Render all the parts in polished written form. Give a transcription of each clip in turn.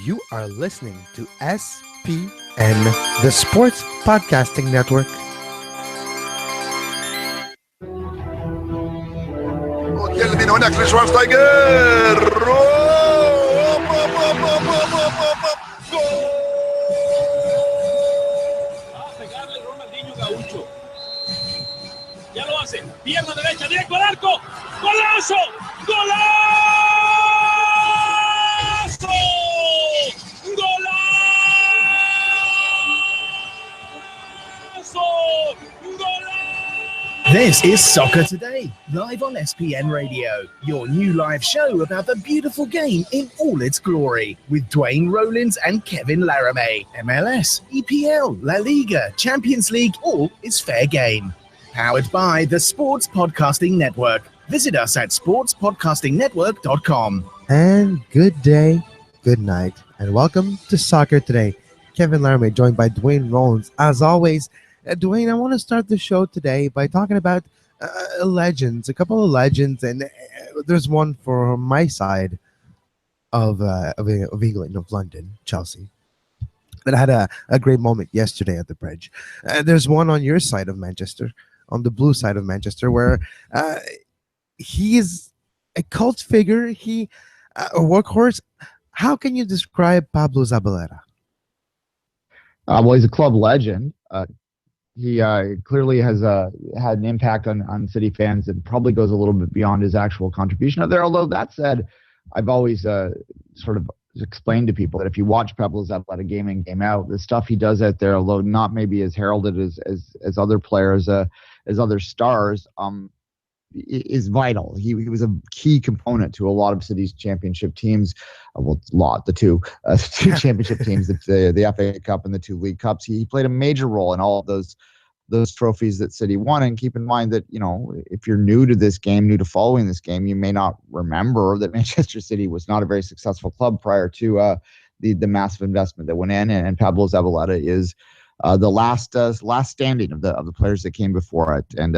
You are listening to SPN, the Sports Podcasting Network. من هناك لشوارزنيجر Va a pegarle Ronaldinho Gaucho. Ya lo hace. Pierna derecha, directo al arco. ¡Golazo! ¡Golazo! ¡Golazo! ¡Golazo! This is Soccer Today, live on SPN Radio, your new live show about the beautiful game in all its glory, with Duane, Rollins and Kevin Laramee. MLS, EPL, La Liga, Champions League, all is fair game. Powered by the Sports Podcasting Network. Visit us at sportspodcastingnetwork.com. And good day, good night, and welcome to Soccer Today. Kevin Laramee, joined by Duane Rollins. As always, Duane, I want to start the show today by talking about legends, a couple of legends, and there's one for my side of England, of London, Chelsea, that had a great moment yesterday at the bridge. There's one on your side of Manchester, on the blue side of Manchester, where he is a cult figure, a workhorse. How can you describe Pablo Zabaleta? Well, he's a club legend. He clearly has had an impact on City fans that probably goes a little bit beyond his actual contribution out there. Although that said, I've always sort of explained to people that if you watch Pablo Zabaleta game in, game out, the stuff he does out there, although not maybe as heralded as other players, as other stars, is vital. He was a key component to a lot of City's championship teams. The two championship teams, the FA Cup and the two League Cups. He played a major role in all of those trophies that City won. And keep in mind that, if you're new to this game, new to following this game, you may not remember that Manchester City was not a very successful club prior to the massive investment that went in. And Pablo Zabaleta is the last standing of the players that came before it, and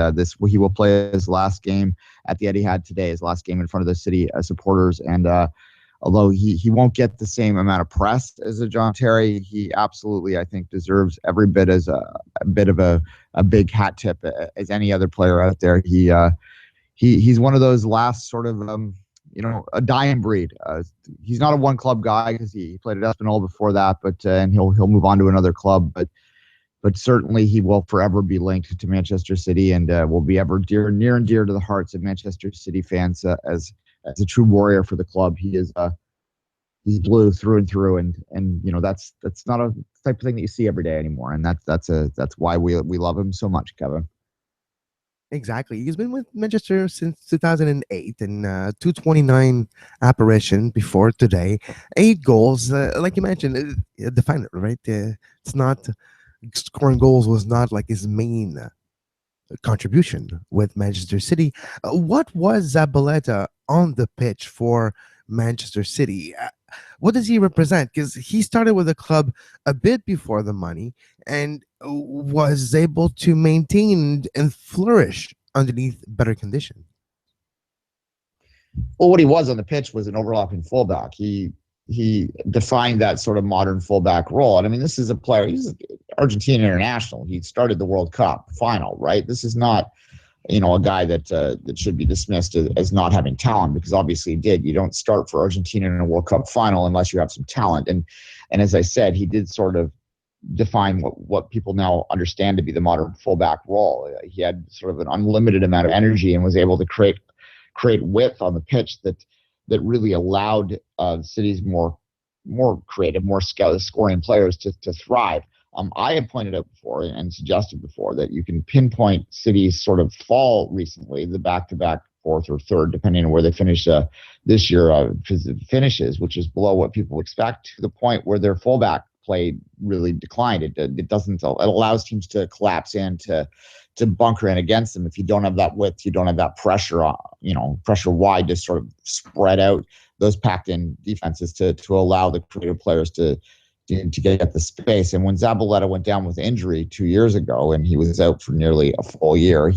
he will play his last game at the Etihad today, his last game in front of the City supporters. And although he won't get the same amount of press as a John Terry, he absolutely, I think, deserves every bit as a bit of a big hat tip as any other player out there. He's one of those last sort of a dying breed. He's not a one club guy because he played at Espanyol before that, but and he'll move on to another club, but certainly he will forever be linked to Manchester City and will be ever near and dear to the hearts of Manchester City fans as a true warrior for the club. He's blue through and through, and that's not a type of thing that you see every day anymore, and that's why we love him so much, Kevin. Exactly. He's been with Manchester since 2008 and 229 apparition before today. 8 goals. Like you mentioned, a defender, right? It's not scoring goals was not like his main contribution with Manchester City. What was Zabaleta on the pitch for Manchester City? What does he represent? Because he started with the club a bit before the money and was able to maintain and flourish underneath better conditions. Well, what he was on the pitch was an overlapping fullback. He defined that sort of modern fullback role. And I mean, this is a player, he's an Argentine international. He started the World Cup final, right? This is not, a guy that should be dismissed as not having talent, because obviously he did. You don't start for Argentina in a World Cup final unless you have some talent. And as I said, he did sort of define what people now understand to be the modern fullback role. He had sort of an unlimited amount of energy and was able to create width on the pitch that really allowed City's more creative, more scoring players to thrive. I have pointed out before and suggested before that you can pinpoint City's sort of fall recently, the back-to-back fourth or third, depending on where they finish this year finishes, which is below what people expect, to the point where their fullback play really declined. It allows teams to collapse in, to bunker in against them. If you don't have that width, you don't have that pressure, pressure wide to sort of spread out those packed in defenses to allow the creative players to get the space. And when Zabaleta went down with injury 2 years ago and he was out for nearly a full year,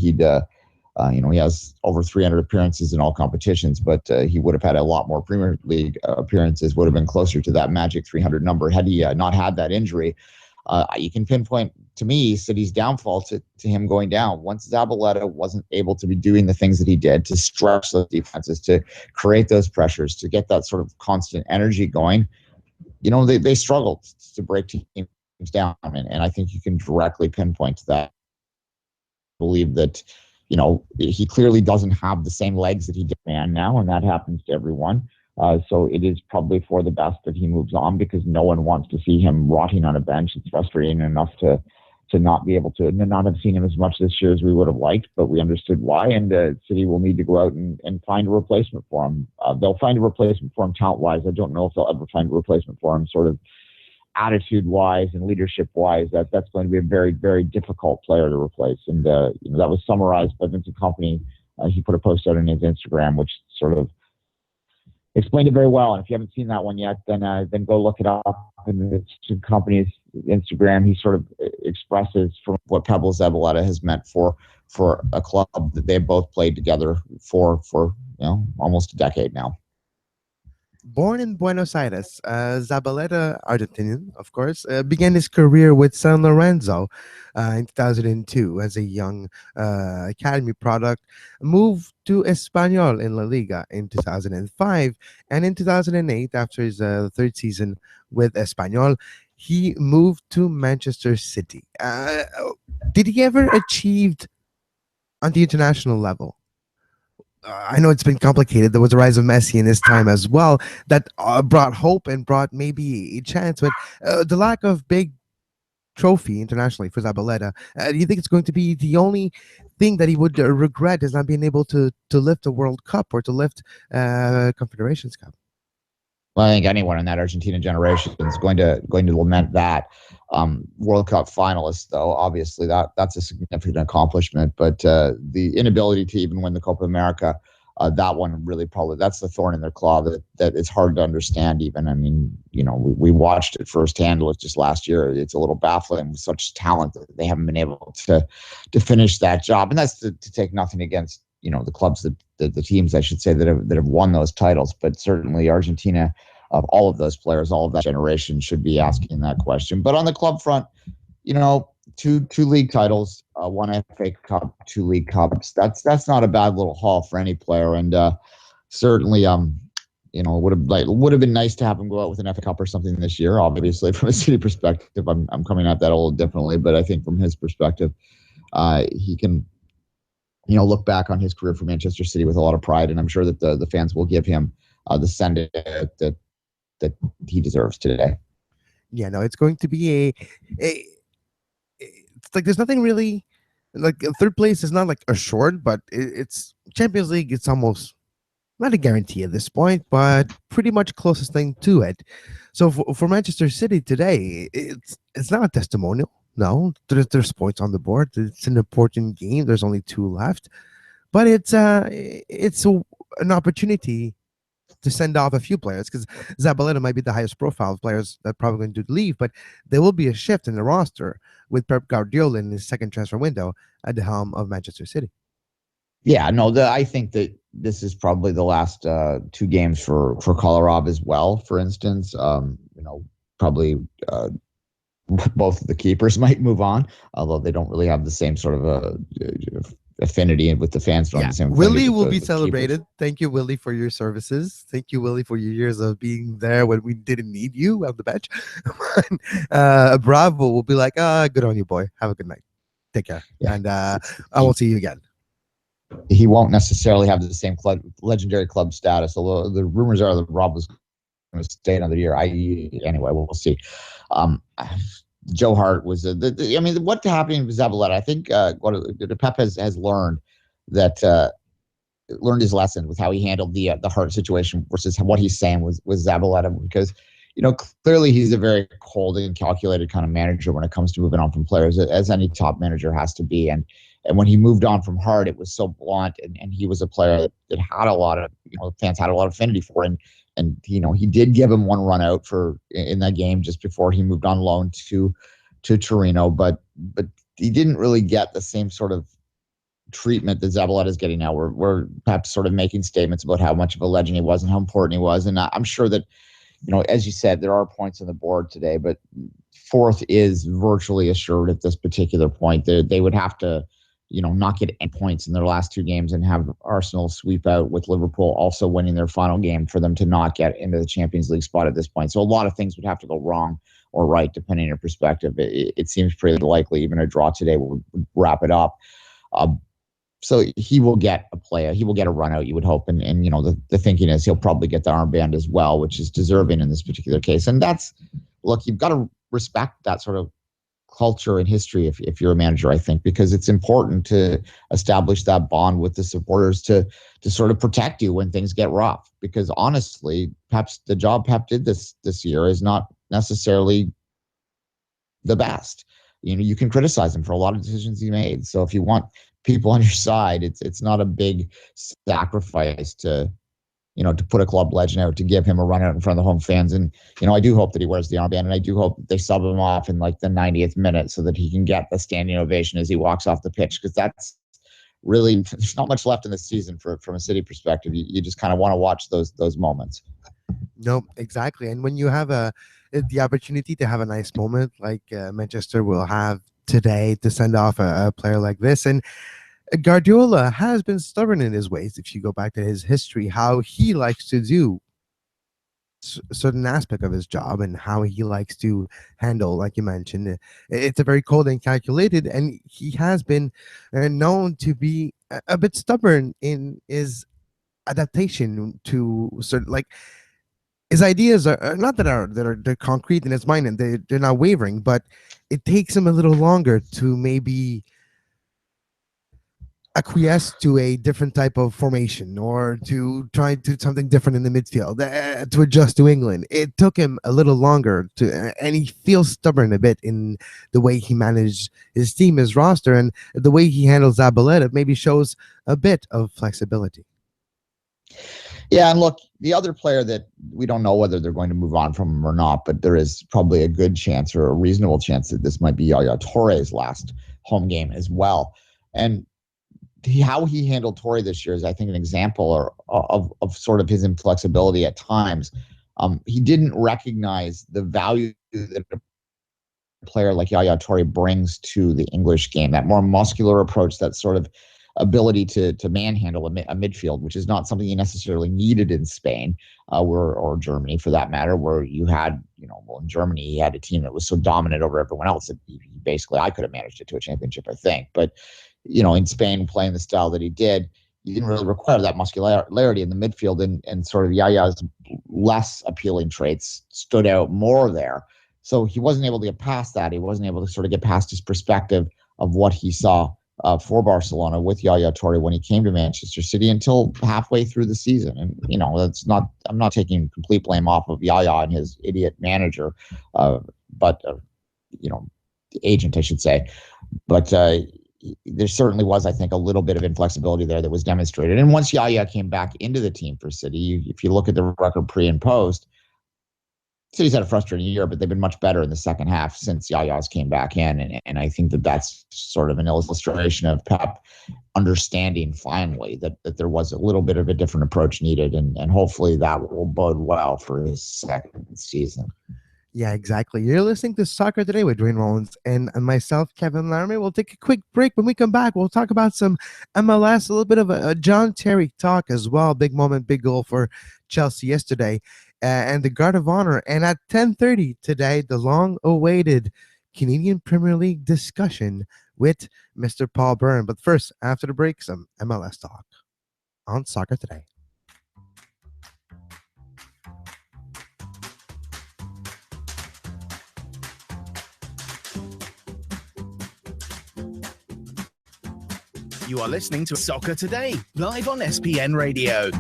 He has over 300 appearances in all competitions, but he would have had a lot more Premier League appearances, would have been closer to that magic 300 number had he not had that injury. You can pinpoint, to me, City's downfall to him going down. Once Zabaleta wasn't able to be doing the things that he did to stretch those defenses, to create those pressures, to get that sort of constant energy going, they struggled to break teams down. And I think you can directly pinpoint to that. I believe that, he clearly doesn't have the same legs that he did now, and that happens to everyone. So it is probably for the best that he moves on, because no one wants to see him rotting on a bench. It's frustrating enough to not be able to not have seen him as much this year as we would have liked, but we understood why. And City will need to go out and find a replacement for him. They'll find a replacement for him talent-wise. I don't know if they'll ever find a replacement for him sort of attitude-wise and leadership-wise. That's going to be a very, very difficult player to replace. And that was summarized by Vincent Kompany. He put a post out on his Instagram, which sort of explained it very well. And if you haven't seen that one yet, then go look it up. And it's Kompany's Instagram. He sort of expresses from what Pablo Zabaleta has meant for a club that they've both played together for almost a decade now. Born in Buenos Aires, Zabaleta, Argentinian, of course, began his career with San Lorenzo in 2002 as a young academy product, moved to Espanyol in La Liga in 2005, and in 2008, after his third season with Espanyol, he moved to Manchester City. Did he ever achieve on the international level? I know it's been complicated. There was the rise of Messi in his time as well that brought hope and brought maybe a chance, but the lack of big trophy internationally for Zabaleta, do you think it's going to be the only thing that he would regret, is not being able to lift a World Cup or to lift Confederations Cup? Well, I think anyone in that Argentina generation is going to lament that. World Cup finalists, though, obviously that's a significant accomplishment. But the inability to even win the Copa America, that one really probably, that's the thorn in their claw that it's hard to understand even. I mean, we watched it firsthand just last year. It's a little baffling with such talent that they haven't been able to finish that job. And that's to take nothing against the clubs, the teams, I should say, that have won those titles. But certainly Argentina, of all of those players, all of that generation, should be asking that question. But on the club front, two league titles, one FA Cup, 2 League Cups. That's not a bad little haul for any player. And certainly, it would have been nice to have him go out with an FA Cup or something this year. Obviously, from a City perspective, I'm coming at that a little differently. But I think from his perspective, he can look back on his career for Manchester City with a lot of pride, and I'm sure that the fans will give him the send that he deserves today. Yeah, no, it's going to be it's like there's nothing really, like third place is not like assured, but it's Champions League. It's almost not a guarantee at this point, but pretty much closest thing to it. So for Manchester City today, it's not a testimonial. No, there's points on the board. It's an important game. There's only 2 left, but it's an opportunity to send off a few players, because Zabaleta might be the highest profile of players that are probably going to leave, but there will be a shift in the roster with Pep Guardiola in his second transfer window at the helm of Manchester City. Yeah, no, I think that this is probably the last 2 games for Kolarov as well. For instance, probably both of the keepers might move on, although they don't really have the same sort of affinity with the fans. Yeah. Willie will be celebrated. Keepers. Thank you, Willie, for your services. Thank you, Willie, for your years of being there when we didn't need you on the bench. Bravo will be like, good on you, boy. Have a good night. Take care. Yeah. And I will see you again. He won't necessarily have the same legendary club status, although the rumors are that Rob was going to stay another year. Anyway, we'll see. Joe Hart was what happened with Zabaleta? I think what Pep has learned learned his lesson with how he handled the Hart situation versus what he's saying was Zabaleta, because clearly he's a very cold and calculated kind of manager when it comes to moving on from players, as any top manager has to be. And when he moved on from Hart, it was so blunt, and he was a player that had a lot of fans had a lot of affinity for, and he did give him one run out in that game just before he moved on loan to Torino, but he didn't really get the same sort of treatment that Zabaleta is getting now. We're perhaps sort of making statements about how much of a legend he was and how important he was. And I'm sure that, as you said, there are points on the board today, but fourth is virtually assured at this particular point. They would have to, not get any points in their last two games and have Arsenal sweep out with Liverpool also winning their final game for them to not get into the Champions League spot at this point. So a lot of things would have to go wrong or right, depending on your perspective. It seems pretty likely even a draw today would wrap it up. So he will get a play. He will get a run out, you would hope. And the thinking is he'll probably get the armband as well, which is deserving in this particular case. And look, you've got to respect that sort of culture and history if you're a manager, I think, because it's important to establish that bond with the supporters to sort of protect you when things get rough. Because honestly, perhaps the job Pep did this year is not necessarily the best. You can criticize him for a lot of decisions he made. So if you want people on your side, it's not a big sacrifice to put a club legend out, to give him a run out in front of the home fans. And, I do hope that he wears the armband, and I do hope they sub him off in like the 90th minute so that he can get the standing ovation as he walks off the pitch. Because that's really, there's not much left in the season from a City perspective. You just kind of want to watch those moments. No, exactly. And when you have the opportunity to have a nice moment like Manchester will have today to send off a player like this, and Guardiola has been stubborn in his ways. If you go back to his history, how he likes to do certain aspect of his job and how he likes to handle, like you mentioned, it's a very cold and calculated, and he has been known to be a bit stubborn in his adaptation to certain, like, his ideas are not they're concrete in his mind and they're not wavering, but it takes him a little longer to maybe acquiesce to a different type of formation or to try to do something different in the midfield, to adjust to England. It took him a little longer and he feels stubborn a bit in the way he managed his team, his roster, and the way he handles Zabaleta maybe shows a bit of flexibility. Yeah, and look, the other player that we don't know whether they're going to move on from him or not, but there is probably a good chance or a reasonable chance that this might be Yaya Touré's last home game as well. And how he handled Touré this year is, I think, an example of sort of his inflexibility at times. He didn't recognize the value that a player like Yaya Touré brings to the English game, that more muscular approach, that sort of ability to manhandle a midfield, which is not something you necessarily needed in Spain or Germany, for that matter, where you had, in Germany, he had a team that was so dominant over everyone else that basically I could have managed it to a championship, I think. But in Spain, playing the style that he did, you didn't really require that muscularity in the midfield, and sort of Yaya's less appealing traits stood out more there. So he wasn't able to get past that. He wasn't able to sort of get past his perspective of what he saw for Barcelona with Yaya Touré when he came to Manchester City until halfway through the season. And, I'm not taking complete blame off of Yaya and his idiot manager, but agent, I should say. But there certainly was, I think, a little bit of inflexibility there that was demonstrated. And once Yaya came back into the team for City, if you look at the record pre and post, City's had a frustrating year, but they've been much better in the second half since Yaya's came back in. And I think that's sort of an illustration of Pep understanding finally that there was a little bit of a different approach needed. And hopefully that will bode well for his second season. Yeah, exactly. You're listening to Soccer Today with Duane Rollins and myself, Kevin Laramee. We'll take a quick break. When we come back, we'll talk about some MLS, a little bit of a John Terry talk as well. Big moment, big goal for Chelsea yesterday, and the Guard of Honor. And at 10:30 today, the long-awaited Canadian Premier League discussion with Mr. Paul Beirne. But first, after the break, some MLS talk on Soccer Today. You are listening to Soccer Today, live on SPN Radio.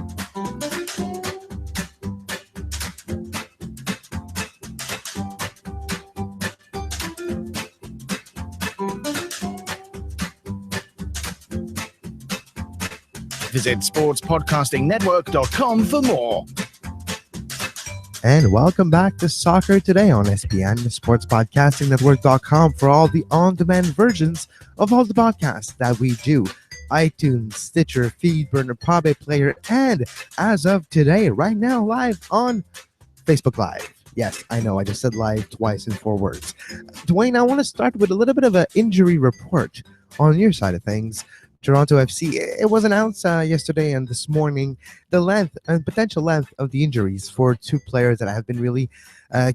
Visit sportspodcastingnetwork.com for more. And welcome back to Soccer Today on SPN, sportspodcastingnetwork.com for all the on-demand versions of all the podcasts that we do iTunes, Stitcher, Feedburner, Pabe Player, and as of today, right now, live on Facebook Live. Yes, I know, I just said live twice in 4 words. Duane, I want to start with a little bit of an injury report on your side of things. Toronto FC, it was announced yesterday and this morning the length and potential length of the injuries for two players that have been really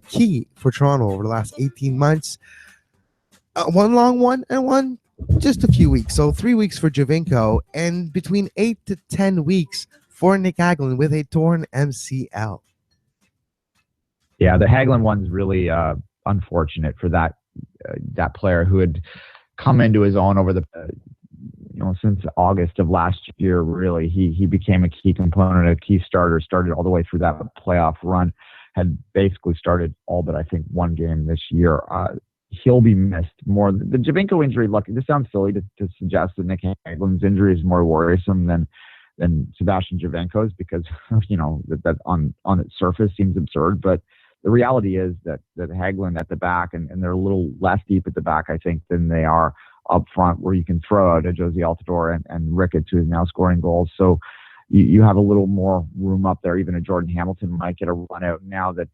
key for Toronto over the last 18 months. One long one and one just a few weeks. So 3 weeks for Javinko and between 8 to 10 weeks for Nick Hagelin with a torn MCL. Yeah, the Hagelin one's really unfortunate for that player who had come into his own over the since August of last year. Really, he became a key component, a key starter. Started all the way through that playoff run. Had basically started all but I think one game this year. He'll be missed more. The Javinko injury. Look, this sounds silly to suggest that Nick Hagelin's injury is more worrisome than Sebastian Javinko's because that on its surface seems absurd, but the reality is that Hagelin at the back, and they're a little less deep at the back, I think, than they are up front, where you can throw out a Josie Altidore and Ricketts, who is now scoring goals. So you have a little more room up there. Even a Jordan Hamilton might get a run out now that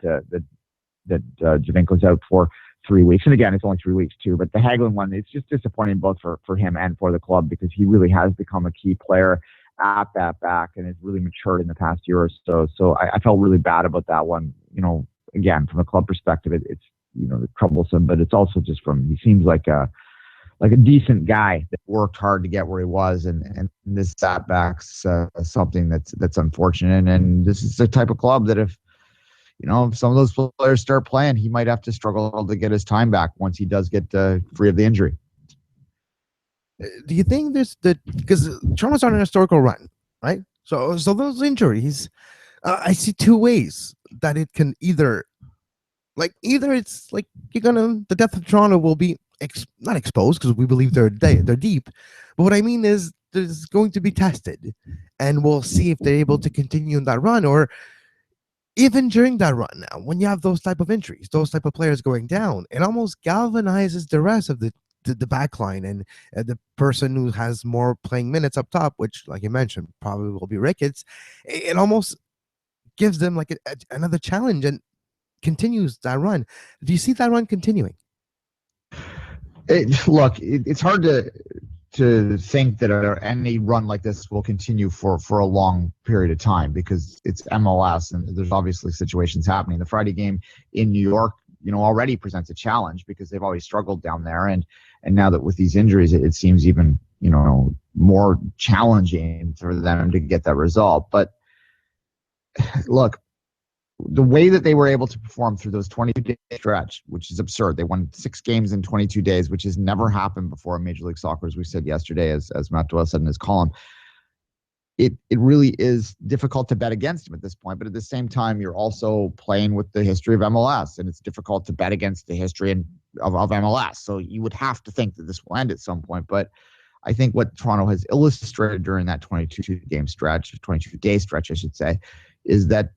Javinko's out for 3 weeks. And again, it's only 3 weeks too. But the Hagelin one, it's just disappointing both for him and for the club because he really has become a key player at that back and has really matured in the past year or so. So I felt really bad about that one. Again, from a club perspective, it's troublesome, but it's also just he seems like a decent guy that worked hard to get where he was, and this setback's something that's unfortunate. And this is the type of club that if some of those players start playing, he might have to struggle to get his time back once he does get free of the injury. Do you think because Toronto's on an historical run, right? So those injuries, I see two ways that it can either it's like the depth of Toronto will be not exposed because we believe they're deep, but what I mean is there's going to be tested, and we'll see if they're able to continue in that run, or even during that run. Now, when you have those type of injuries, those type of players going down, it almost galvanizes the rest of the back line and the person who has more playing minutes up top, which, like you mentioned, probably will be Ricketts. It almost gives them like another challenge and continues that run. Do you see that run continuing? It's hard to think that any run like this will continue for a long period of time because it's MLS and there's obviously situations happening. The Friday game in New York, already presents a challenge because they've always struggled down there, and now that with these injuries, it seems even more challenging for them to get that result. But look, the way that they were able to perform through those 22-day stretch, which is absurd. They won 6 games in 22 days, which has never happened before in Major League Soccer, as we said yesterday, as Matt Doyle said in his column. It really is difficult to bet against them at this point, but at the same time, you're also playing with the history of MLS, and it's difficult to bet against the history of MLS. So you would have to think that this will end at some point, but I think what Toronto has illustrated during that 22-day stretch, I should say, is that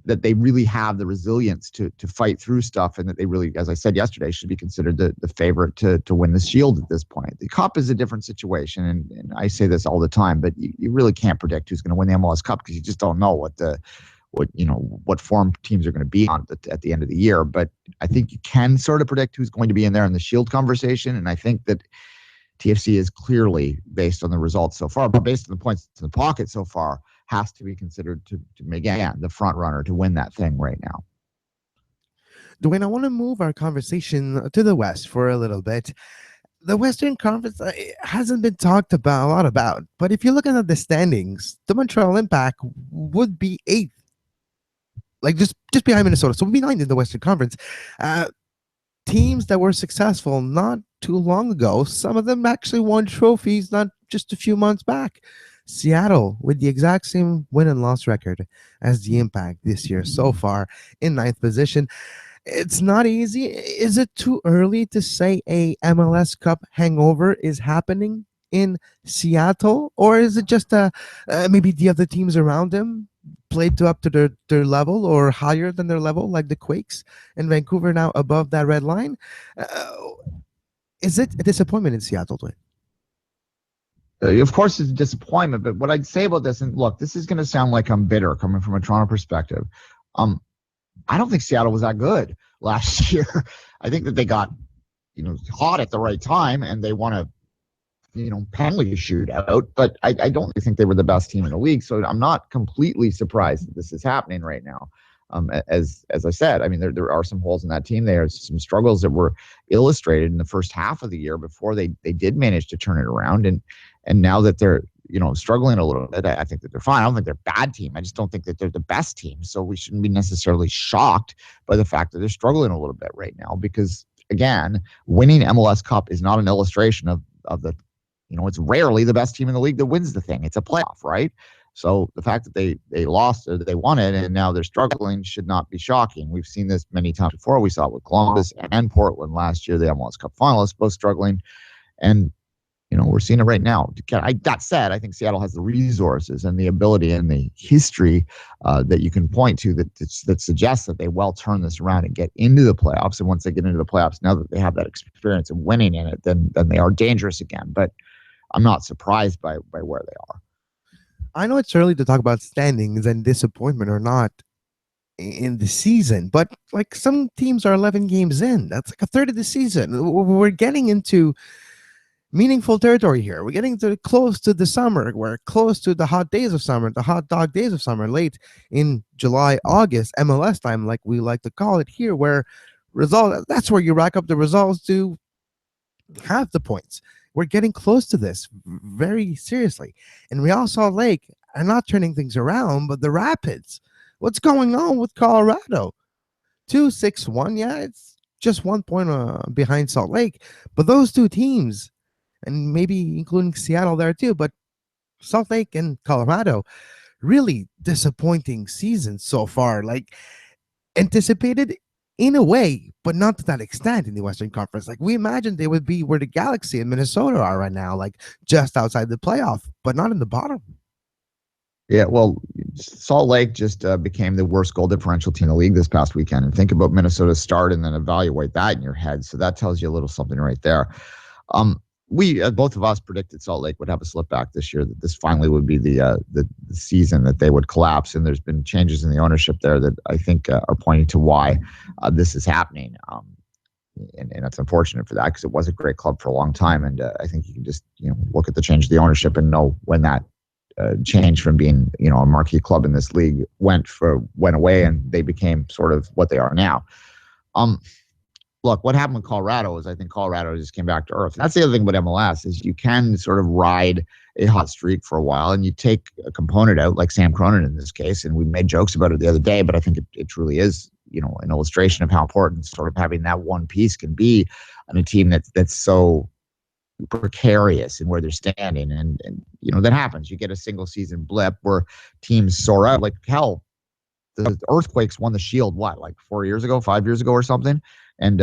they really have the resilience to fight through stuff, and that they really, as I said yesterday, should be considered the favorite to win the Shield at this point. The Cup is a different situation, and I say this all the time, but you really can't predict who's going to win the MLS Cup because you just don't know what form teams are going to be on at the end of the year. But I think you can sort of predict who's going to be in there in the Shield conversation, and I think that TFC is clearly, based on the results so far, but based on the points in the pocket so far, has to be considered to make the front runner to win that thing right now. Duane, I want to move our conversation to the West for a little bit. The Western Conference hasn't been talked about a lot, but if you look at the standings, the Montreal Impact would be 8th, like just behind Minnesota. So we'd be 9th in the Western Conference. Teams that were successful not too long ago, some of them actually won trophies not just a few months back. Seattle with the exact same win and loss record as the Impact this year so far in 9th position. It's not easy. Is it too early to say a MLS Cup hangover is happening in Seattle, or is it just maybe the other teams around them played up to their level or higher than their level, like the Quakes and Vancouver now above that red line? Is it a disappointment in Seattle, Dwayne? Of course, it's a disappointment, but what I'd say about this, and look, this is going to sound like I'm bitter coming from a Toronto perspective. Um, I don't think Seattle was that good last year. I think that they got, hot at the right time and they won a, penalty shootout, but I don't think they were the best team in the league. So I'm not completely surprised that this is happening right now. As I said, I mean, there are some holes in that team. There are some struggles that were illustrated in the first half of the year before they did manage to turn it around. And now that they're, struggling a little bit, I think that they're fine. I don't think they're a bad team. I just don't think that they're the best team. So we shouldn't be necessarily shocked by the fact that they're struggling a little bit right now because, again, winning MLS Cup is not an illustration of the, it's rarely the best team in the league that wins the thing. It's a playoff, right? So the fact that they lost or that they won it and now they're struggling should not be shocking. We've seen this many times before. We saw it with Columbus and Portland last year, the MLS Cup finalists, both struggling. And, we're seeing it right now. That said, I think Seattle has the resources and the ability and the history that you can point to that suggests that they well turn this around and get into the playoffs. And once they get into the playoffs, now that they have that experience of winning in it, then they are dangerous again. But I'm not surprised by where they are. I know it's early to talk about standings and disappointment or not in the season, but like some teams are 11 games in. That's like a third of the season. We're getting into meaningful territory here. We're getting close to the summer. We're close to the hot days of summer, the hot dog days of summer, late in July, August, MLS time, like we like to call it here, where that's where you rack up the results to have the points. We're getting close to this very seriously. And Real Salt Lake are not turning things around, but the Rapids, what's going on with Colorado? 2-6-1, yeah, it's just 1 point behind Salt Lake. But those two teams, and maybe including Seattle there too, but Salt Lake and Colorado, really disappointing seasons so far. Like anticipated in a way, but not to that extent in the Western Conference. Like we imagined they would be where the Galaxy and Minnesota are right now, like just outside the playoff, but not in the bottom. Yeah, well, Salt Lake just became the worst goal differential team in the league this past weekend. And think about Minnesota's start and then evaluate that in your head. So that tells you a little something right there. We both of us predicted Salt Lake would have a slip back this year, that this finally would be the season that they would collapse. And there's been changes in the ownership there that I think are pointing to why this is happening. And it's unfortunate for that because it was a great club for a long time. And I think you can just look at the change of the ownership and know when that change from being a marquee club in this league went away and they became sort of what they are now. Look, what happened with Colorado is I think Colorado just came back to earth. That's the other thing about MLS is you can sort of ride a hot streak for a while and you take a component out like Sam Cronin in this case. And we made jokes about it the other day, but I think it truly is, an illustration of how important sort of having that one piece can be on a team that's so precarious in where they're standing. And that happens. You get a single season blip where teams soar out like hell. The Earthquakes won the Shield, like 5 years ago or something. And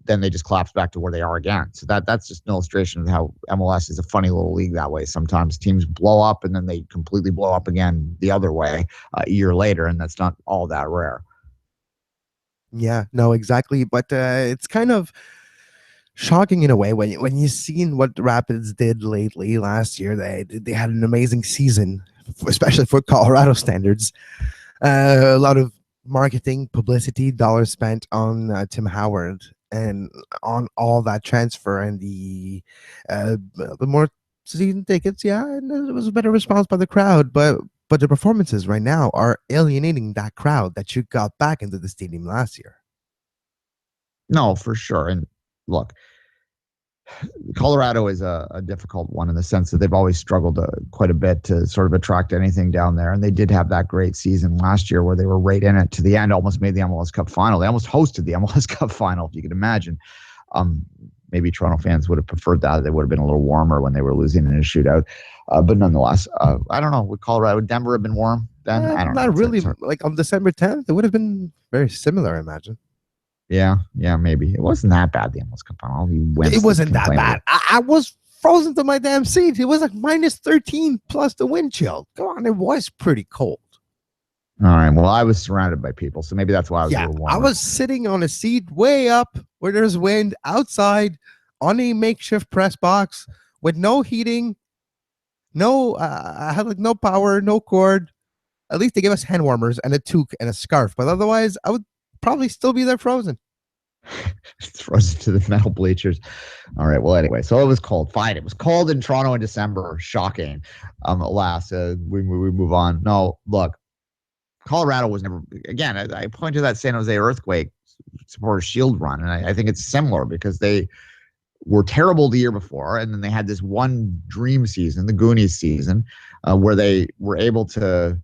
then they just collapse back to where they are again. So that's just an illustration of how MLS is a funny little league that way. Sometimes teams blow up and then they completely blow up again the other way a year later. And that's not all that rare. Yeah, no, exactly. But it's kind of shocking in a way when you've seen what the Rapids did lately. Last year, they had an amazing season, especially for Colorado standards. A lot of marketing, publicity, dollars spent on Tim Howard and on all that transfer and the more season tickets. Yeah, and it was a better response by the crowd, but the performances right now are alienating that crowd that you got back into the stadium last year. No, for sure. And look, Colorado is a difficult one in the sense that they've always struggled quite a bit to sort of attract anything down there. And they did have that great season last year where they were right in it to the end, almost made the MLS Cup final. They almost hosted the MLS Cup final, if you could imagine. Maybe Toronto fans would have preferred that. They would have been a little warmer when they were losing in a shootout. But nonetheless, I don't know. Would Denver have been warm then? I don't know. Not really. Like on December 10th, it would have been very similar, I imagine. Yeah, maybe. It wasn't that bad, the MLS Cup final. It wasn't that bad. I was frozen to my damn seat. It was like minus 13 plus the wind chill. Come on, it was pretty cold. All right, well, I was surrounded by people, so maybe that's why I was a little warmer. I was sitting on a seat way up where there's wind outside on a makeshift press box with no heating No, I had like no power, no cord. At least they gave us hand warmers and a toque and a scarf. But otherwise, I would probably still be there frozen. It's frozen to the metal bleachers. All right. Well, anyway, so it was cold. Fine. It was cold in Toronto in December. Shocking. Alas, we move on. No, look, Colorado was never, again, I point to that San Jose earthquake supporter shield run, and I think it's similar because they were terrible the year before, and then they had this one dream season, the Goonies season, where they were able to.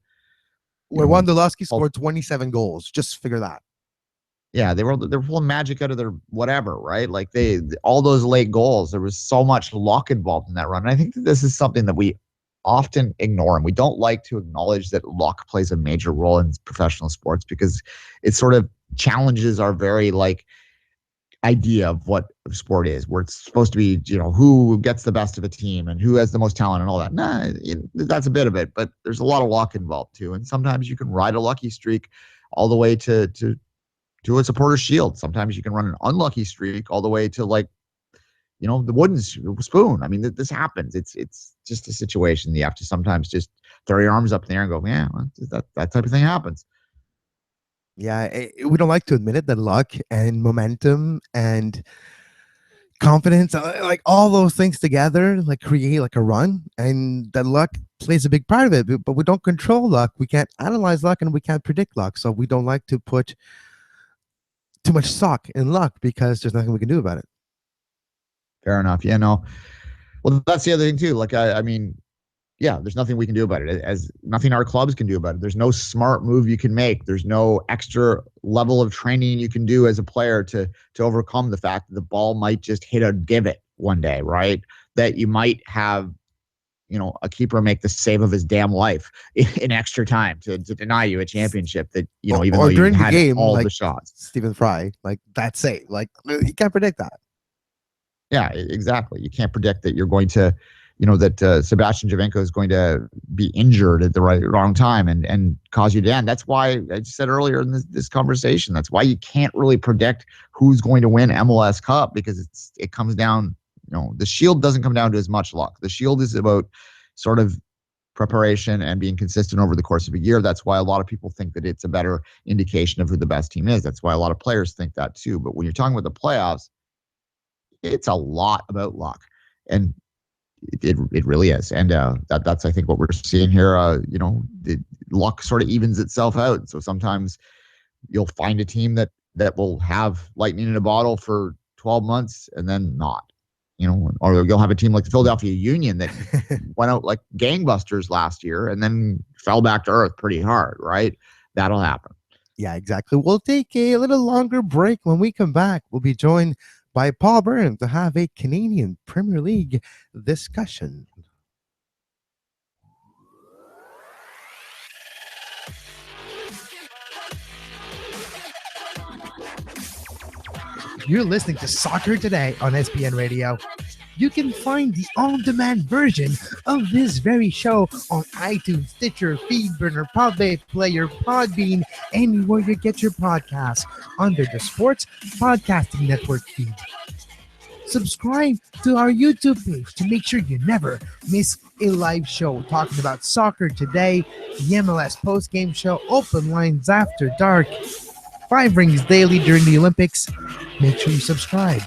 Where Wondolowski scored 27 goals. Just figure that. Yeah, they're pulling magic out of their whatever, right? Like all those late goals, there was so much luck involved in that run. And I think that this is something that we often ignore, and we don't like to acknowledge that luck plays a major role in professional sports because it sort of challenges our very idea of what sport is, where it's supposed to be, who gets the best of a team and who has the most talent and all that. Nah, that's a bit of it, but there's a lot of luck involved too. And sometimes you can ride a lucky streak all the way to a supporter shield. Sometimes you can run an unlucky streak all the way to the wooden spoon. I mean, this happens. It's just a situation that you have to sometimes just throw your arms up in the air and go, yeah, that type of thing happens. Yeah, we don't like to admit it, that luck and momentum and confidence, like all those things together, like create like a run, and that luck plays a big part of it. But we don't control luck. We can't analyze luck, and we can't predict luck. So we don't like to put too much stock in luck because there's nothing we can do about it. Fair enough. Yeah, no. Well, that's the other thing too. Like, I mean, yeah, there's nothing we can do about it. As nothing our clubs can do about it. There's no smart move you can make. There's no extra level of training you can do as a player to overcome the fact that the ball might just hit a divot one day, right? That you might have, a keeper make the save of his damn life in extra time to deny you a championship that, even though you had game, all the shots. Stephen Fry, like that save, like you can't predict that. Yeah, exactly. You can't predict that you're going to, that Sebastian Javenko is going to be injured at the wrong time and cause you down. That's why I just said earlier in this conversation, that's why you can't really predict who's going to win MLS Cup, because it comes down, the Shield doesn't come down to as much luck. The Shield is about sort of preparation and being consistent over the course of a year. That's why a lot of people think that it's a better indication of who the best team is. That's why a lot of players think that too. But when you're talking about the playoffs, it's a lot about luck. And it really is. And that's, I think, what we're seeing here. The luck sort of evens itself out. So sometimes you'll find a team that will have lightning in a bottle for 12 months and then not, or you'll have a team like the Philadelphia Union that went out like gangbusters last year and then fell back to earth pretty hard, right? That'll happen. Yeah, exactly. We'll take a little longer break. When we come back, we'll be joined by Paul Beirne to have a Canadian Premier League discussion. You're listening to Soccer Today on SPN Radio. You can find the on-demand version of this very show on iTunes, Stitcher, FeedBurner, Podbay Player, Podbean, anywhere you get your podcasts under the Sports Podcasting Network feed. Subscribe to our YouTube page to make sure you never miss a live show talking about soccer today, the MLS postgame show, open lines after dark, 5 rings daily during the Olympics. Make sure you subscribe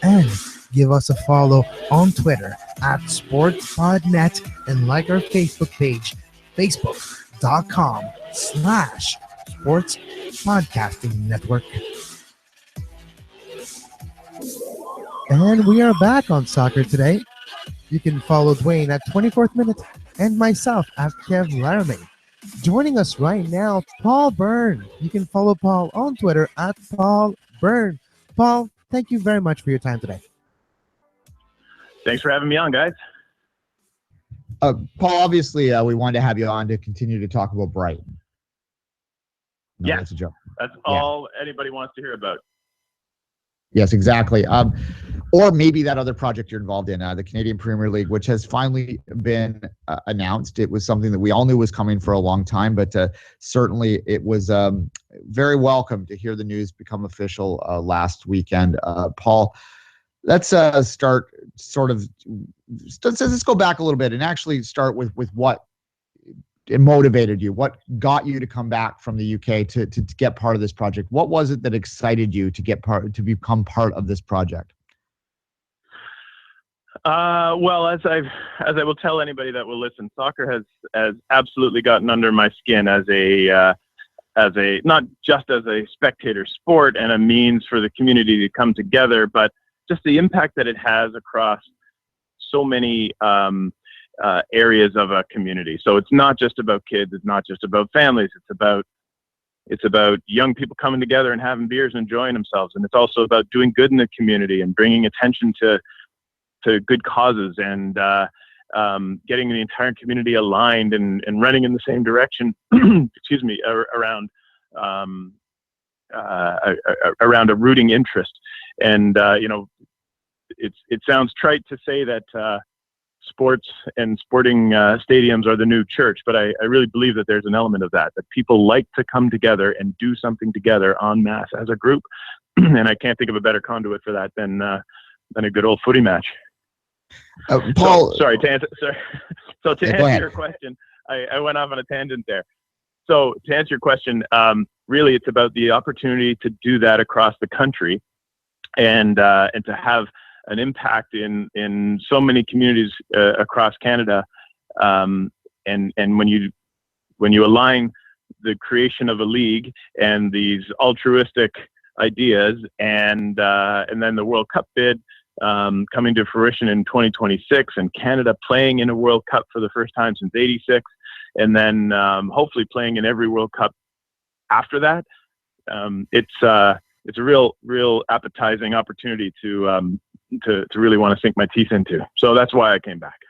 and give us a follow on Twitter at SportsPodNet and like our Facebook page, facebook.com/Sports Podcasting Network. And we are back on Soccer Today. You can follow Duane at 24th Minute and myself at Kev Laramee. Joining us right now, Paul Beirne. You can follow Paul on Twitter at Paul Beirne. Paul, thank you very much for your time today. Thanks for having me on, guys. Paul, obviously, we wanted to have you on to continue to talk about Brighton. No, yeah, that's a joke. That's all anybody wants to hear about. Yes, exactly. Or maybe that other project you're involved in, the Canadian Premier League, which has finally been announced. It was something that we all knew was coming for a long time, but certainly it was very welcome to hear the news become official last weekend. Paul, let's start sort of let's go back a little bit and actually start with what it motivated you. What got you to come back from the UK to get part of this project? What was it that excited you to become part of this project? Well, as I will tell anybody that will listen, soccer has absolutely gotten under my skin as a not just as a spectator sport and a means for the community to come together, but just the impact that it has across so many areas of a community. So it's not just about kids, it's not just about families, it's about young people coming together and having beers and enjoying themselves, and it's also about doing good in the community and bringing attention to good causes and getting the entire community aligned and running in the same direction. Excuse me, around a rooting interest. And it sounds trite to say that sports and sporting stadiums are the new church, but I really believe that there's an element of that people like to come together and do something together en masse as a group. And I can't think of a better conduit for that than a good old footy match. Paul, to answer your question, I went off on a tangent there. So to answer your question, really it's about the opportunity to do that across the country and to have an impact in so many communities across Canada. And when you align the creation of a league and these altruistic ideas and then the World Cup bid coming to fruition in 2026 and Canada playing in a World Cup for the first time since '86, and then hopefully playing in every World Cup after that, it's a real appetizing opportunity to really want to sink my teeth into. So that's why I came back.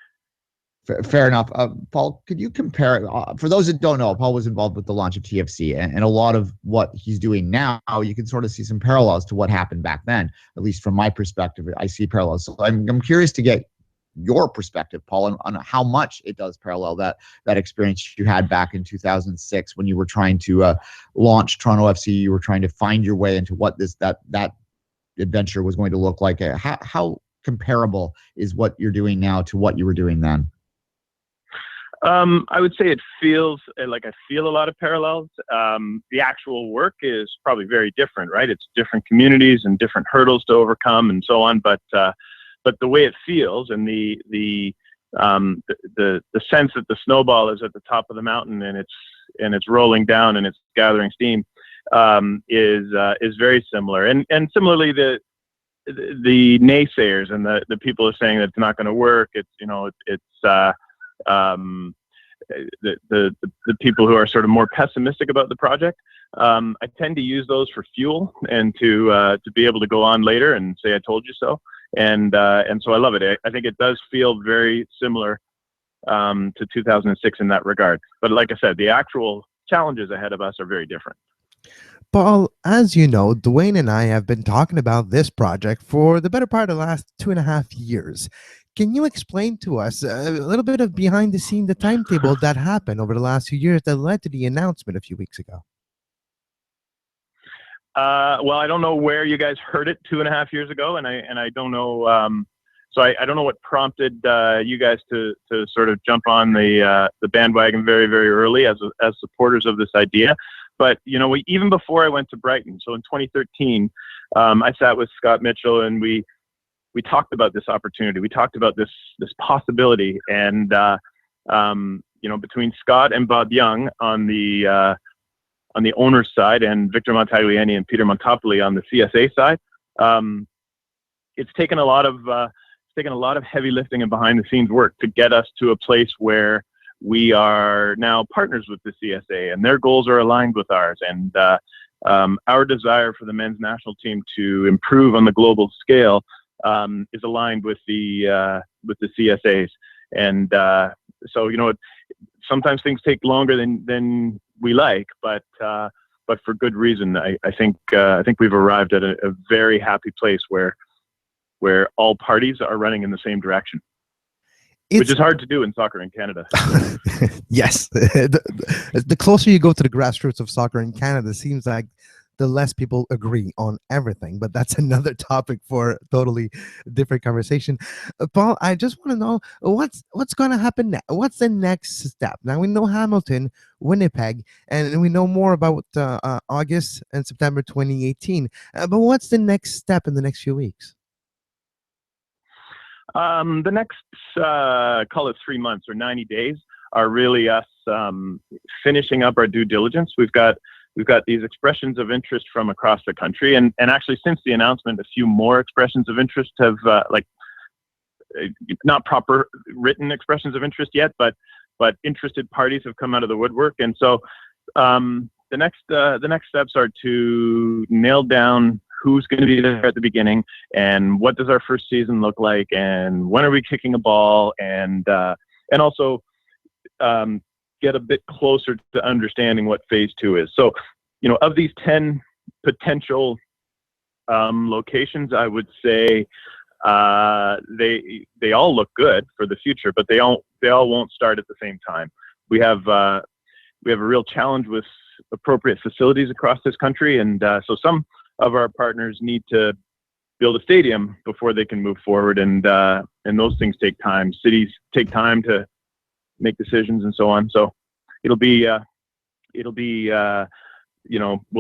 Fair enough. Paul, could you compare, for those that don't know, Paul was involved with the launch of TFC, and a lot of what he's doing now, you can sort of see some parallels to what happened back then. At least from my perspective, I see parallels. So I'm curious to get your perspective, Paul, on how much it does parallel that experience you had back in 2006 when you were trying to launch Toronto FC. You were trying to find your way into what that adventure was going to look like. How comparable is what you're doing now to what you were doing then? I would say it feels like I feel a lot of parallels. The actual work is probably very different, right? It's different communities and different hurdles to overcome and so on. But the way it feels and the sense that the snowball is at the top of the mountain and it's rolling down and it's gathering steam is very similar. And similarly, the naysayers and the people are saying that it's not going to work. The people who are sort of more pessimistic about the project, I tend to use those for fuel and to be able to go on later and say I told you so, and so I love it. I think it does feel very similar to 2006 in that regard. But like I said, the actual challenges ahead of us are very different. Paul, as you know, Duane and I have been talking about this project for the better part of the last 2.5 years. Can you explain to us a little bit of behind the scene, the timetable that happened over the last few years that led to the announcement a few weeks ago? Well, I don't know where you guys heard it 2.5 years ago, and I don't know. So I don't know what prompted you guys to sort of jump on the bandwagon very, very early as supporters of this idea. But even before I went to Brighton, so in 2013, I sat with Scott Mitchell and we talked about this opportunity. We talked about this possibility, and between Scott and Bob Young on the owner's side, and Victor Montagliani and Peter Montopoli on the CSA side, it's taken a lot of heavy lifting and behind the scenes work to get us to a place where we are now partners with the CSA, and their goals are aligned with ours, and our desire for the men's national team to improve on the global scale is aligned with the CSAs, and so sometimes things take longer than we like, but for good reason. I think we've arrived at a very happy place where all parties are running in the same direction, which is hard to do in soccer in Canada. Yes, the closer you go to the grassroots of soccer in Canada, it seems like the less people agree on everything. But that's another topic for a totally different conversation. Paul, I just want to know what's going to happen next. What's the next step? Now we know Hamilton, Winnipeg, and we know more about August and September 2018. But what's the next step in the next few weeks? The next, call it 3 months or 90 days, are really us finishing up our due diligence. We've got these expressions of interest from across the country, and actually since the announcement, a few more expressions of interest have not proper written expressions of interest yet, but interested parties have come out of the woodwork, and so the next steps are to nail down who's going to be there at the beginning, and what does our first season look like, and when are we kicking a ball, and also get a bit closer to understanding what phase 2 is. So, of these 10 potential locations, I would say they all look good for the future, but they all won't start at the same time. We have a real challenge with appropriate facilities across this country, and so some of our partners need to build a stadium before they can move forward, and those things take time. Cities take time to make decisions and so on. So it'll be we'll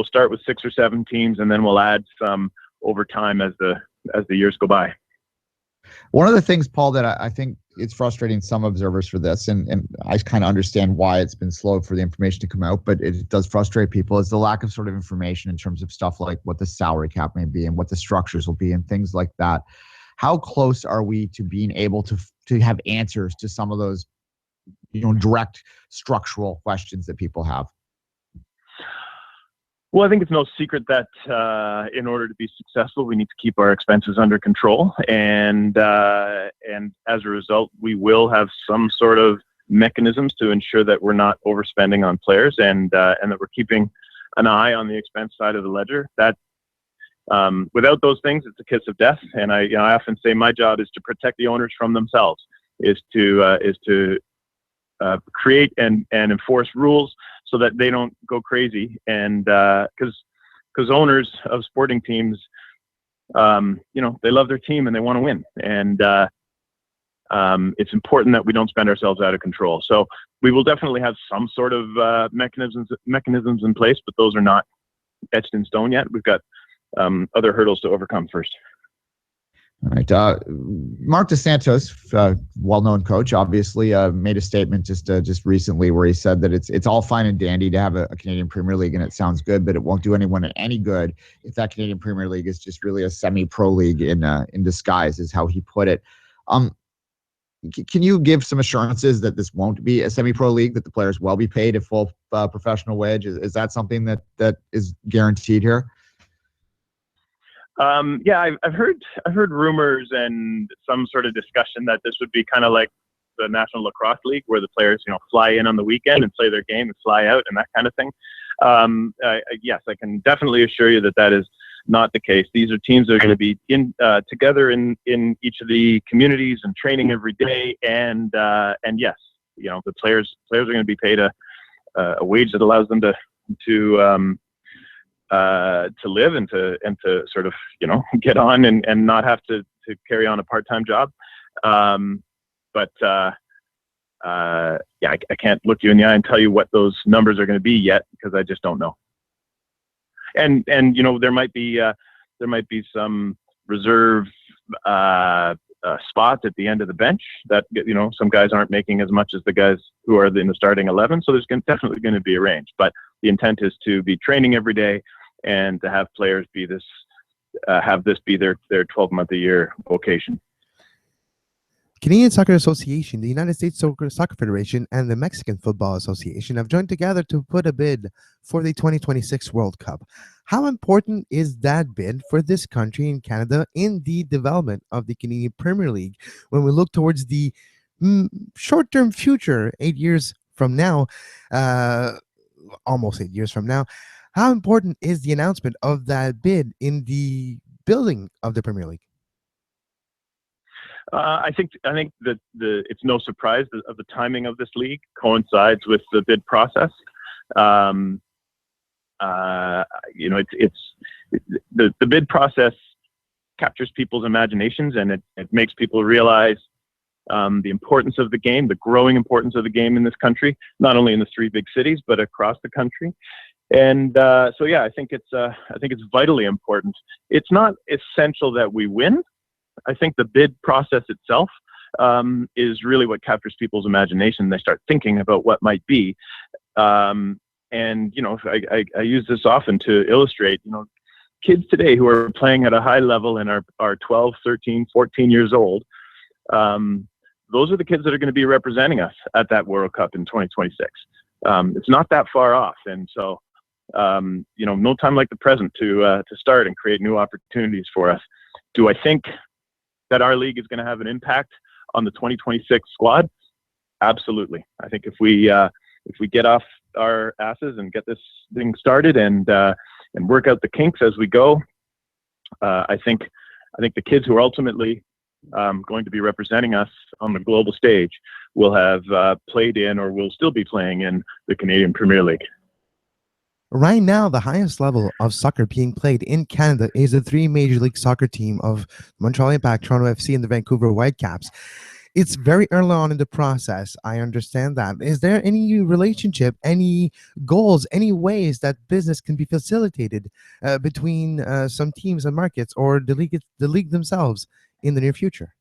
start with 6 or 7 teams, and then we'll add some over time as the years go by. One of the things, Paul, that I think it's frustrating some observers for this, and I kind of understand why it's been slow for the information to come out, but it does frustrate people, is the lack of sort of information in terms of stuff like what the salary cap may be and what the structures will be and things like that. How close are we to being able to have answers to some of those, direct structural questions that people have? Well, I think it's no secret that in order to be successful, we need to keep our expenses under control, and as a result, we will have some sort of mechanisms to ensure that we're not overspending on players, and that we're keeping an eye on the expense side of the ledger. That without those things, it's a kiss of death. And I often say my job is to protect the owners from themselves, is to create and enforce rules so that they don't go crazy. And because owners of sporting teams, they love their team and they want to win. And it's important that we don't spend ourselves out of control. So we will definitely have some sort of mechanisms in place, but those are not etched in stone yet. We've got other hurdles to overcome first. All right. Mark DeSantos, well-known coach, obviously made a statement just recently where he said that it's all fine and dandy to have a Canadian Premier League, and it sounds good, but it won't do anyone any good if that Canadian Premier League is just really a semi-pro league in disguise, is how he put it. Can you give some assurances that this won't be a semi-pro league, that the players will be paid a full professional wage? Is that something that is guaranteed here? Yeah, I've heard rumors and some sort of discussion that this would be kind of like the National Lacrosse League, where the players, fly in on the weekend and play their game and fly out and that kind of thing. Yes, I can definitely assure you that is not the case. These are teams that are going to be together in each of the communities and training every day. And yes, the players are going to be paid a wage that allows them to live and to sort of get on and not have to carry on a part-time job. I can't look you in the eye and tell you what those numbers are going to be yet, because I just don't know. And there might be some reserve spots at the end of the bench that some guys aren't making as much as the guys who are in the starting 11. So there's definitely going to be a range, but the intent is to be training every day and to have players have this be their 12-month-a-year vocation. Canadian Soccer Association, the United States Soccer Federation, and the Mexican Football Association have joined together to put a bid for the 2026 World Cup. How important is that bid for this country in Canada in the development of the Canadian Premier League when we look towards the short-term future, 8 years from now, almost 8 years from now? How important is the announcement of that bid in the building of the Premier League? I think that it's no surprise that the timing of this league coincides with the bid process. it's the bid process captures people's imaginations, and it makes people realize the importance of the game, the growing importance of the game in this country, not only in the three big cities, but across the country. And I think it's vitally important. It's not essential that we win. I think the bid process itself is really what captures people's imagination. They start thinking about what might be. And, I use this often to illustrate, kids today who are playing at a high level and are 12, 13, 14 years old. Those are the kids that are going to be representing us at that World Cup in 2026. It's not that far off. And so, no time like the present to start and create new opportunities for us. Do I think that our league is going to have an impact on the 2026 squad? Absolutely. I think if we get off our asses and get this thing started and work out the kinks as we go, I think the kids who are ultimately going to be representing us on the global stage will have played in or will still be playing in the Canadian Premier League. Right now, the highest level of soccer being played in Canada is the three Major League Soccer team of Montreal Impact, Toronto FC, and the Vancouver Whitecaps. It's very early on in the process. I understand that. Is there any relationship, any goals, any ways that business can be facilitated between some teams and markets, or the league themselves in the near future?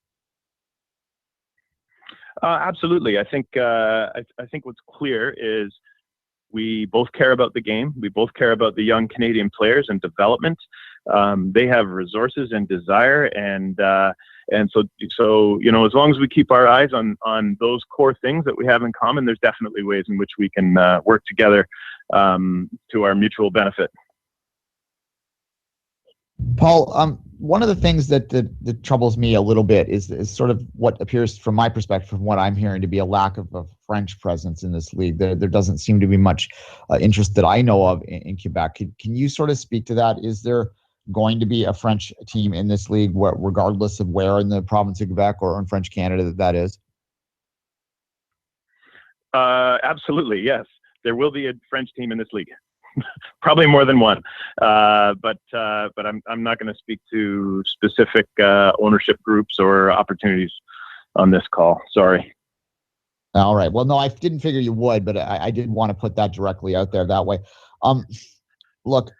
Absolutely. I think what's clear is we both care about the game. We both care about the young Canadian players and development. They have resources and desire, and so as long as we keep our eyes on those core things that we have in common, there's definitely ways in which we can work together to our mutual benefit. Paul, one of the things that troubles me a little bit is sort of what appears from my perspective, from what I'm hearing, to be a lack of a French presence in this league. There doesn't seem to be much interest that I know of in Quebec. Can you sort of speak to that? Is there going to be a French team in this league, regardless of where in the province of Quebec or in French Canada that is? Absolutely, yes. There will be a French team in this league. Probably more than one, but I'm not going to speak to specific ownership groups or opportunities on this call. Sorry. All right. Well, no, I didn't figure you would, but I did want to put that directly out there that way. Look,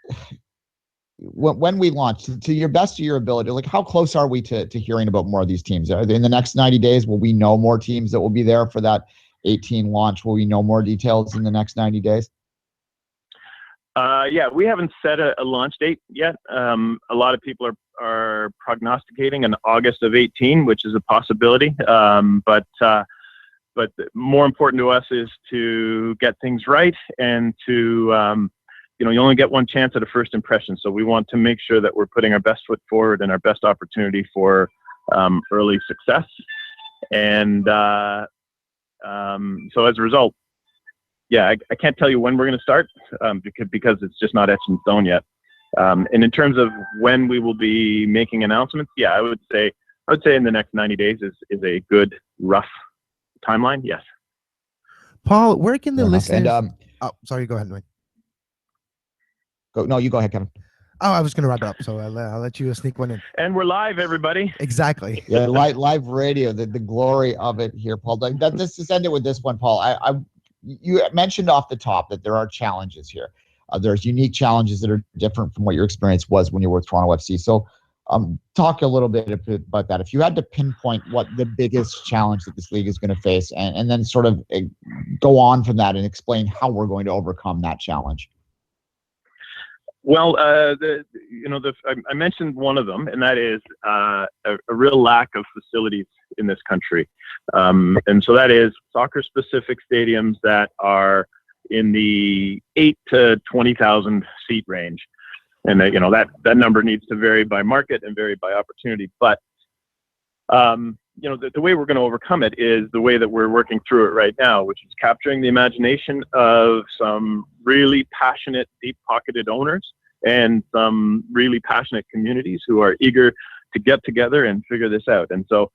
when we launch, to your best of your ability, like, how close are we to hearing about more of these teams? Are they in the next 90 days? Will we know more teams that will be there for that 18 launch? Will we know more details in the next 90 days? Yeah, we haven't set a launch date yet. A lot of people are prognosticating an August of 18, which is a possibility. But more important to us is to get things right and to, you only get one chance at a first impression. So we want to make sure that we're putting our best foot forward and our best opportunity for early success. And so as a result, yeah, I can't tell you when we're going to start because it's just not etched in stone yet. And in terms of when we will be making announcements, yeah, I would say in the next 90 days is a good rough timeline. Yes. Paul, where can the listeners? And, sorry, go ahead, Duane. No, you go ahead, Kevin. Oh, I was going to wrap it up, so I'll let you sneak one in. And we're live, everybody. Exactly. Yeah, live radio, the glory of it here, Paul. Let's just end it with this one, Paul. You mentioned off the top that there are challenges here. There's unique challenges that are different from what your experience was when you were with Toronto FC. So talk a little bit about that. If you had to pinpoint what the biggest challenge that this league is going to face, and then sort of go on from that and explain how we're going to overcome that challenge. Well, I mentioned one of them, and that is a real lack of facilities in this country. And so that is soccer-specific stadiums that are in the 8 to 20,000 seat range. And that number needs to vary by market and vary by opportunity. But the way we're going to overcome it is the way that we're working through it right now, which is capturing the imagination of some really passionate, deep-pocketed owners and some really passionate communities who are eager to get together and figure this out. And so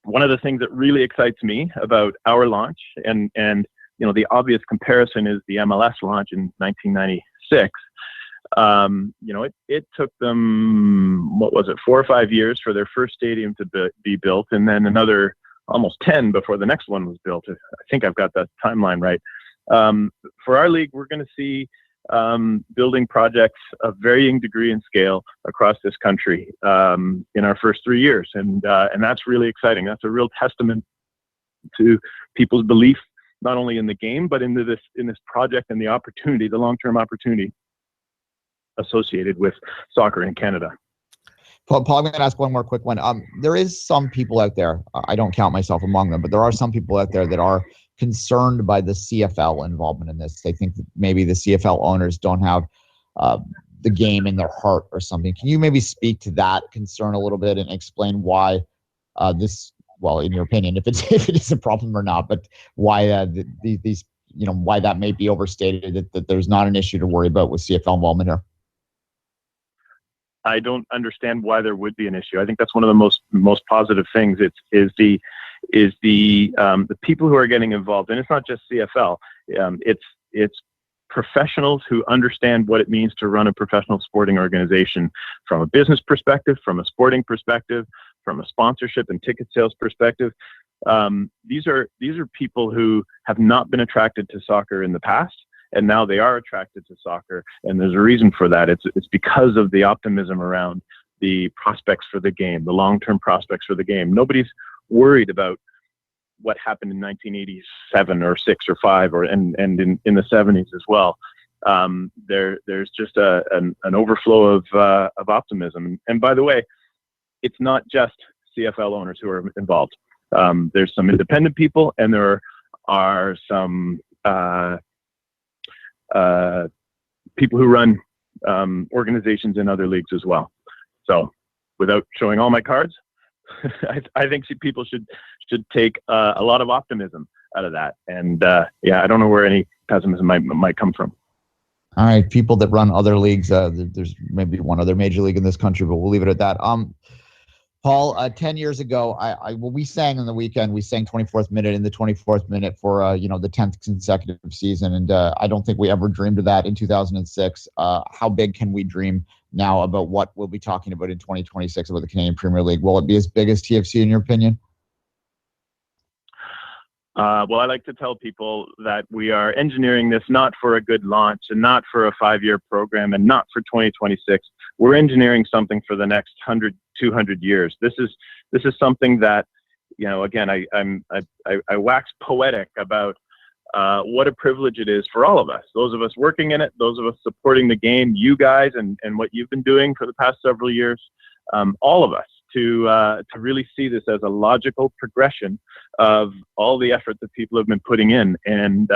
one of the things that really excites me about our launch and the obvious comparison is the MLS launch in 1996. It took them, 4 or 5 years for their first stadium to be built, and then another almost 10 before the next one was built. I think I've got that timeline right. For our league, we're going to see building projects of varying degree and scale across this country in our first 3 years, and that's really exciting. That's a real testament to people's belief, not only in the game, but in this project and the long-term opportunity associated with soccer in Canada. Paul, I'm going to ask one more quick one. There is some people out there, I don't count myself among them, but there are some people out there that are concerned by the CFL involvement in this. They think that maybe the CFL owners don't have the game in their heart or something. Can you maybe speak to that concern a little bit and explain why this, well, in your opinion, if it is a problem or not, but why these why that may be overstated, that there's not an issue to worry about with CFL involvement here? I don't understand why there would be an issue. I think that's one of the most positive things. Is the people who are getting involved, and it's not just CFL. It's professionals who understand what it means to run a professional sporting organization from a business perspective, from a sporting perspective, from a sponsorship and ticket sales perspective. These are people who have not been attracted to soccer in the past, and now they are attracted to soccer, and there's a reason for that. It's because of the optimism around the prospects for the game, the long-term prospects for the game. Nobody's worried about what happened in 1987 or 6 or 5 and in the 70s as well. There's just an overflow of optimism. And by the way, it's not just CFL owners who are involved. There's some independent people, and there are some people who run organizations in other leagues as well. So without showing all my cards, I think people should take a lot of optimism out of that. And I don't know where any pessimism might come from. All right, people that run other leagues, there's maybe one other major league in this country, but we'll leave it at that. Paul, 10 years ago, we sang on the weekend. We sang 24th minute in the 24th minute for the 10th consecutive season, and I don't think we ever dreamed of that in 2006. How big can we dream now about what we'll be talking about in 2026 about the Canadian Premier League? Will it be as big as TFC in your opinion? Well, I like to tell people that we are engineering this not for a good launch and not for a 5-year program and not for 2026. We're engineering something for the next 100, 200 years. This is something that, again, I wax poetic about what a privilege it is for all of us, those of us working in it, those of us supporting the game, you guys, and what you've been doing for the past several years, all of us, to really see this as a logical progression of all the effort that people have been putting in. And,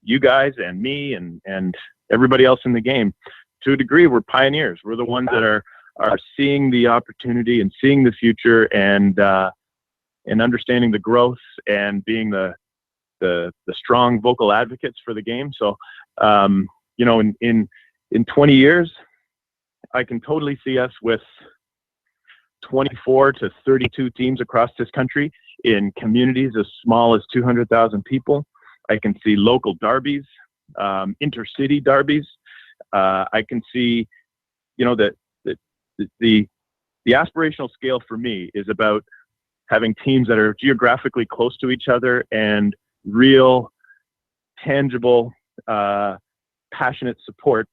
you guys and me and everybody else in the game, to a degree, we're pioneers. We're the ones that are seeing the opportunity and seeing the future and understanding the growth and being the strong vocal advocates for the game. So, in 20 years, I can totally see us with 24 to 32 teams across this country in communities as small as 200,000 people. I can see local derbies, intercity derbies. I can see, that the aspirational scale for me is about having teams that are geographically close to each other and real, tangible, passionate support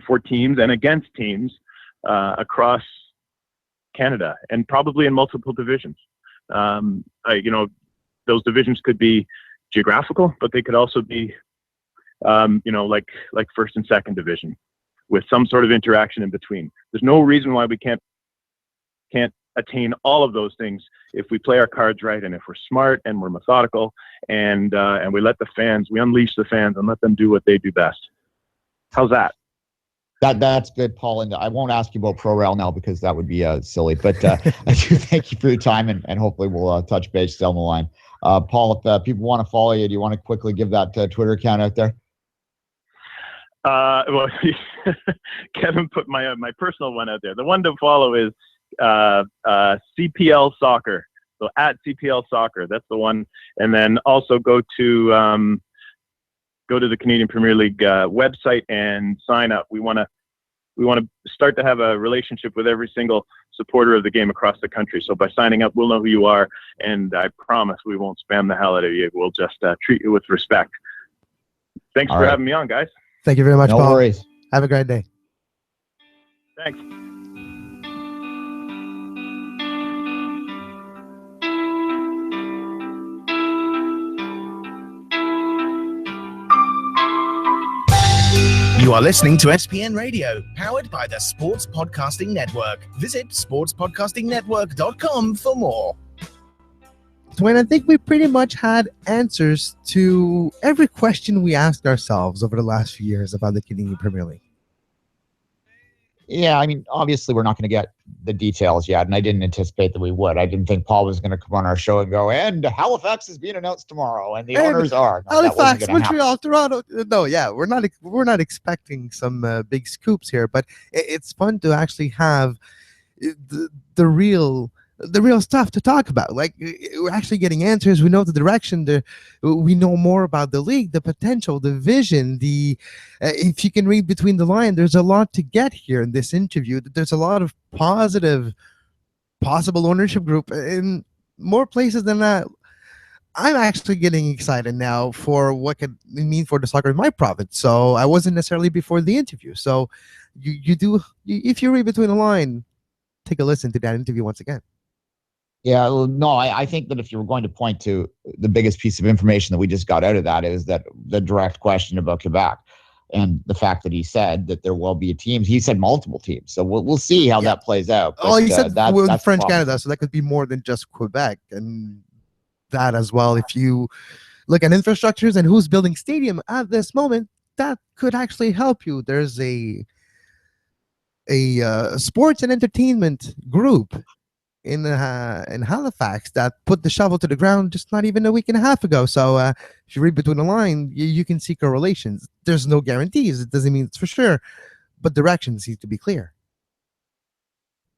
for teams and against teams across Canada, and probably in multiple divisions. Those divisions could be geographical, but they could also be, like first and second division, with some sort of interaction in between. There's no reason why we can't attain all of those things if we play our cards right, and if we're smart and we're methodical, and we unleash the fans and let them do what they do best. How's that? That's good, Paul. And I won't ask you about ProRail now because that would be silly. But I do thank you for your time, and hopefully we'll touch base down the line. Paul, if people want to follow you, do you want to quickly give that Twitter account out there? Well, Kevin put my personal one out there. The one to follow is CPL Soccer. So at CPL Soccer, that's the one. And then also go to the Canadian Premier League website and sign up. We want to start to have a relationship with every single supporter of the game across the country. So by signing up, we'll know who you are, and I promise we won't spam the hell out of you. We'll just treat you with respect. Thanks for having me on, guys. Thank you very much, Paul. No worries. Have a great day. Thanks. You are listening to SPN Radio, powered by the Sports Podcasting Network. Visit sportspodcastingnetwork.com for more. Duane, I think we pretty much had answers to every question we asked ourselves over the last few years about the Canadian Premier League. Yeah, I mean, obviously we're not going to get the details yet, and I didn't anticipate that we would. I didn't think Paul was going to come on our show and go, and Halifax is being announced tomorrow, and the owners are. No, Halifax, Montreal, Toronto. No, yeah, we're not expecting some big scoops here, but it's fun to actually have the real stuff to talk about. Like, we're actually getting answers. We know the direction. We know more about the league, the potential, the vision. If you can read between the lines, there's a lot to get here in this interview. There's a lot of positive, possible ownership group in more places than that. I'm actually getting excited now for what could mean for the soccer in my province. So I wasn't necessarily before the interview. So if you read between the line, take a listen to that interview once again. Yeah, well, no, I think that if you were going to point to the biggest piece of information that we just got out of that is that the direct question about Quebec and the fact that he said that there will be a team. He said multiple teams. So we'll see how that plays out. But, he said that's French Canada, so that could be more than just Quebec. And that as well, if you look at infrastructures and who's building stadium at this moment, that could actually help you. There's a sports and entertainment group in Halifax that put the shovel to the ground just not even a week and a half ago. So if you read between the lines, you can see correlations. There's no guarantees. It doesn't mean it's for sure, but direction seems to be clear.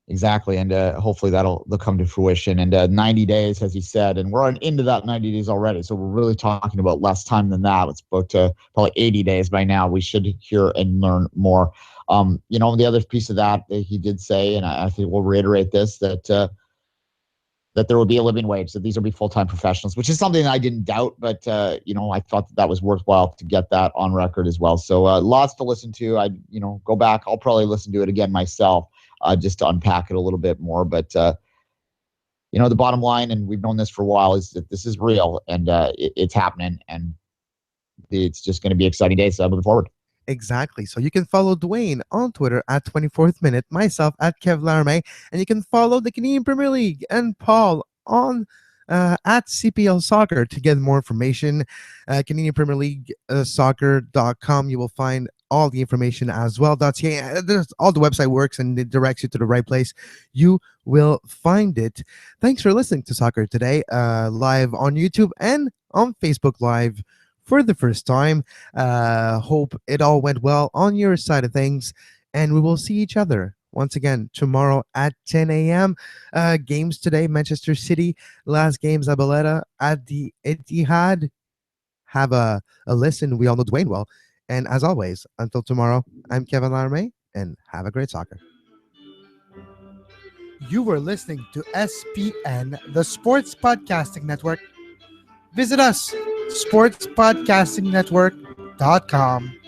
Exactly, and hopefully they'll come to fruition. And 90 days, as he said, and we're into that 90 days already. So we're really talking about less time than that. It's about probably 80 days by now. We should hear and learn more. The other piece of that he did say, and I think we'll reiterate this, that there will be a living wage, that these will be full-time professionals, which is something I didn't doubt, but I thought that was worthwhile to get that on record as well. So lots to listen to. Go back. I'll probably listen to it again myself just to unpack it a little bit more. But the bottom line, and we've known this for a while, is that this is real and it's happening, and it's just going to be exciting days. So I'm looking forward. Exactly. So you can follow Duane on Twitter at 24th Minute, myself at Kev Laramee, and you can follow the Canadian Premier League and Paul on at CPL Soccer to get more information. Canadian Premier League soccer.com. You will find all the information as well. All the website works and it directs you to the right place. You will find it. Thanks for listening to Soccer Today, live on YouTube and on Facebook Live. For the first time. Hope it all went well on your side of things, and we will see each other once again tomorrow at 10 a.m. Games today: Manchester City, last game Zabaleta at the Etihad. Have a listen. We all know Duane well, and as always, until tomorrow, I'm Kevin Laramee, and have a great soccer. You were listening to SPN, the Sports Podcasting Network. Visit us, sportspodcastingnetwork.com.